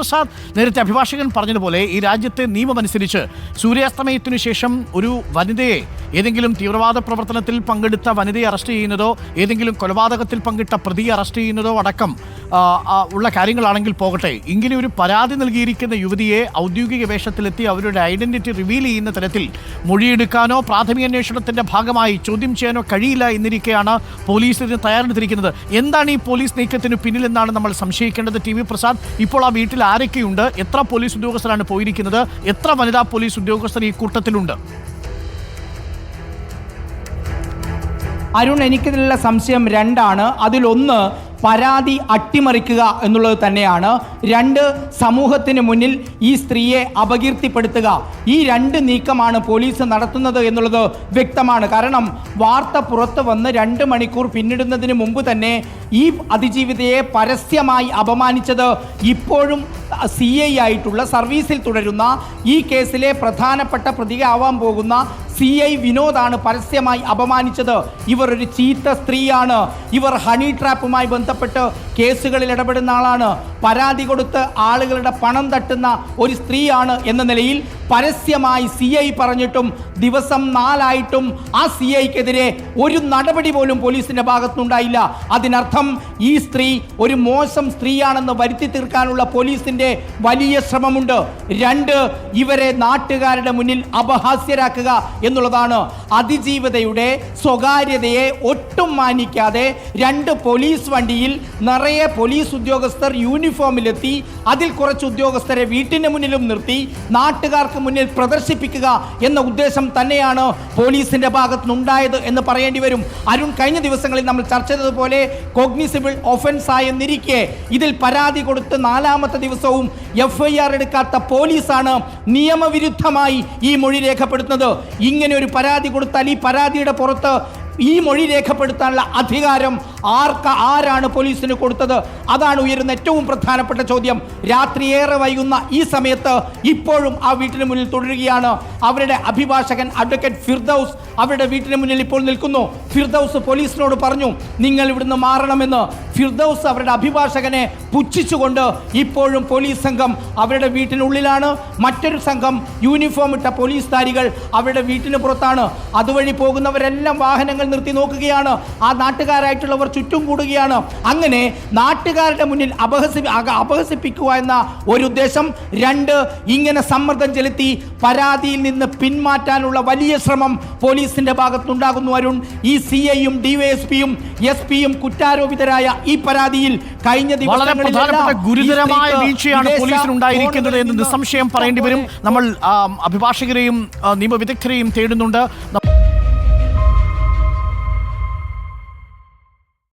പ്രസാദ്, നേരത്തെ അഭിഭാഷകൻ പറഞ്ഞതുപോലെ ഈ രാജ്യത്തെ നിയമമനുസരിച്ച് സൂര്യാസ്തമയത്തിനു ശേഷം ഒരു വനിതയെ, ഏതെങ്കിലും തീവ്രവാദ പ്രവർത്തനത്തിൽ പങ്കെടുത്ത വനിതയെ അറസ്റ്റ് ചെയ്യുന്നതോ ഏതെങ്കിലും കൊലപാതകത്തിൽ പങ്കിട്ട പ്രതിയെ അറസ്റ്റ് ചെയ്യുന്നതോ അടക്കം ഉള്ള കാര്യങ്ങളാണെങ്കിൽ പോകട്ടെ, ഇങ്ങനെ ഒരു പരാതി നൽകിയിരിക്കുന്ന യുവതിയെ ഔദ്യോഗിക വേഷത്തിലെത്തി അവരുടെ ഐഡന്റിറ്റി റിവീൽ ചെയ്യുന്ന തരത്തിൽ മൊഴിയെടുക്കാനോ പ്രാഥമിക അന്വേഷണത്തിന്റെ ഭാഗമായി ചോദ്യം ചെയ്യാനോ കഴിയില്ല എന്നിരിക്കെയാണ് പോലീസ് ഇതിന് തയ്യാറെടുത്തിരിക്കുന്നത്. എന്താണ് ഈ പോലീസ് നീക്കത്തിന് പിന്നിലെന്നാണ് നമ്മൾ സംശയിക്കേണ്ടത്. ടി വി പ്രസാദ്, ഇപ്പോൾ ആ വീട്ടിൽ ആരൊക്കെയുണ്ട്? എത്ര പോലീസ് ഉദ്യോഗസ്ഥരാണ് പോയിരിക്കുന്നത്? എത്ര വനിതാ പോലീസ് ഉദ്യോഗസ്ഥർ ഈ കൂട്ടത്തിലുണ്ട്? അരുൺ, എനിക്കിതിലുള്ള സംശയം രണ്ടാണ്. അതിലൊന്ന് പരാതി അട്ടിമറിക്കുക എന്നുള്ളത് തന്നെയാണ്. രണ്ട്, സമൂഹത്തിന് മുന്നിൽ ഈ സ്ത്രീയെ അപകീർത്തിപ്പെടുത്തുക. ഈ രണ്ട് നീക്കമാണ് പോലീസ് നടത്തുന്നത് എന്നുള്ളത് വ്യക്തമാണ്. കാരണം വാർത്ത പുറത്ത് വന്ന് 2 മണിക്കൂർ പിന്നിടുന്നതിന് മുമ്പ് തന്നെ ഈ അതിജീവിതയെ പരസ്യമായി അപമാനിച്ചത് ഇപ്പോഴും CI ആയിട്ടുള്ള സർവീസിൽ തുടരുന്ന ഈ കേസിലെ പ്രധാനപ്പെട്ട പ്രതിയാവാൻ പോകുന്ന CI വിനോദാണ് പരസ്യമായി അപമാനിച്ചത്. ഇവർ ഒരു ചീത്ത സ്ത്രീയാണ്. ഇവർ ഹണി ട്രാപ്പുമായി ബന്ധപ്പെട്ട് കേസുകളിൽ ഇടപെടുന്ന ആളാണ്. പരാതി കൊടുത്ത് ആളുകളുടെ പണം തട്ടുന്ന ഒരു സ്ത്രീയാണ് എന്ന നിലയിൽ പരസ്യമായി CI പറഞ്ഞിട്ടും ദിവസം 4 ആയിട്ടും ആ CIക്കെതിരെ ഒരു നടപടി പോലും പോലീസിന്റെ ഭാഗത്തുനിന്നുണ്ടായില്ല. അതിനർത്ഥം ഈ സ്ത്രീ ഒരു മോശം സ്ത്രീയാണെന്ന് വരുത്തി തീർക്കാനുള്ള പോലീസിന്റെ വലിയ ശ്രമമുണ്ട്. രണ്ട്, ഇവരെ നാട്ടുകാരുടെ മുന്നിൽ അപഹാസ്യരാക്കുക എന്നുള്ളതാണ്. അതിജീവിതയുടെ സ്വകാര്യതയെ ഒട്ടും മാനിക്കാതെ 2 പോലീസ് വണ്ടിയിൽ നിറയെ പോലീസ് ഉദ്യോഗസ്ഥർ യൂണിഫോമിലെത്തി അതിൽ കുറച്ച് ഉദ്യോഗസ്ഥരെ വീട്ടിന് മുന്നിലും നിർത്തി നാട്ടുകാർക്ക് മുന്നിൽ പ്രദർശിപ്പിക്കുക എന്ന ഉദ്ദേശം തന്നെയാണ് പോലീസിന്റെ ഭാഗത്തുനിന്നുണ്ടായത് എന്ന് പറയേണ്ടി വരും. അരുൺ, കഴിഞ്ഞ ദിവസങ്ങളിൽ നമ്മൾ ചർച്ച ചെയ്തതുപോലെ കോഗ്നിസിബിൾ ഒഫൻസ് ആയെന്നിരിക്കെ ഇതിൽ പരാതി കൊടുത്ത് 4ാമത്തെ ദിവസവും FIR എടുക്കാത്ത പോലീസാണ് നിയമവിരുദ്ധമായി ഈ മൊഴി രേഖപ്പെടുത്തുന്നത്. ഇങ്ങനെ ഒരു പരാതി കൊടുത്താൽ ഈ പരാതിയുടെ പുറത്ത് ഈ മൊഴി രേഖപ്പെടുത്താനുള്ള അധികാരം ആരാണ് പോലീസിന് കൊടുത്തത്? അതാണ് ഉയരുന്ന ഏറ്റവും പ്രധാനപ്പെട്ട ചോദ്യം. രാത്രി ഏറെ വൈകുന്ന ഈ സമയത്ത് ഇപ്പോഴും ആ വീട്ടിന് മുന്നിൽ തുടരുകയാണ്. അവരുടെ അഭിഭാഷകൻ അഡ്വക്കേറ്റ് ഫിർദൌസ് അവരുടെ വീട്ടിന് മുന്നിൽ ഇപ്പോൾ നിൽക്കുന്നു. ഫിർദൌസ് പോലീസിനോട് പറഞ്ഞു, നിങ്ങൾ ഇവിടുന്ന് മാറണമെന്ന്. ഫിർദൌസ് അവരുടെ അഭിഭാഷകനെ പുച്ഛിച്ചുകൊണ്ട് ഇപ്പോഴും പോലീസ് സംഘം അവരുടെ വീട്ടിനുള്ളിലാണ്. മറ്റൊരു സംഘം യൂണിഫോം ഇട്ട പോലീസുകാരികൾ അവരുടെ വീട്ടിന് പുറത്താണ്. അതുവഴി പോകുന്നവരെല്ലാം വാഹനങ്ങൾ നിർത്തി നോക്കുകയാണ്. ആ നാട്ടുകാരായിട്ടുള്ളവർ ചുറ്റും കൂടുകയാണ്. അങ്ങനെ നാട്ടുകാരുടെ മുന്നിൽ അപഹസിപ്പിക്കുക എന്ന ഒരു ഉദ്ദേശം. രണ്ട്, ഇങ്ങനെ സമ്മർദ്ദം ചെലുത്തി പരാതിയിൽ നിന്ന് പിന്മാറ്റാനുള്ള വലിയ ശ്രമം പോലീസിന്റെ ഭാഗത്തുണ്ടാകുന്നു. അരുൺ, ഈ CIയും DYSPയും SP-യും കുറ്റാരോപിതരായ ഈ പരാതിയിൽ കഴിഞ്ഞ ദിവസങ്ങളിൽ ഗുരുതരമായ വീഴ്ചയാണ് പോലീസിനുണ്ടായിരിക്കുന്നത് എന്ന് നിസ്സംശയം പറയേണ്ടി വരും. നമ്മൾ അഭിഭാഷകരെയും നിയമവിദഗ്ധരെയും തേടുന്നുണ്ട്.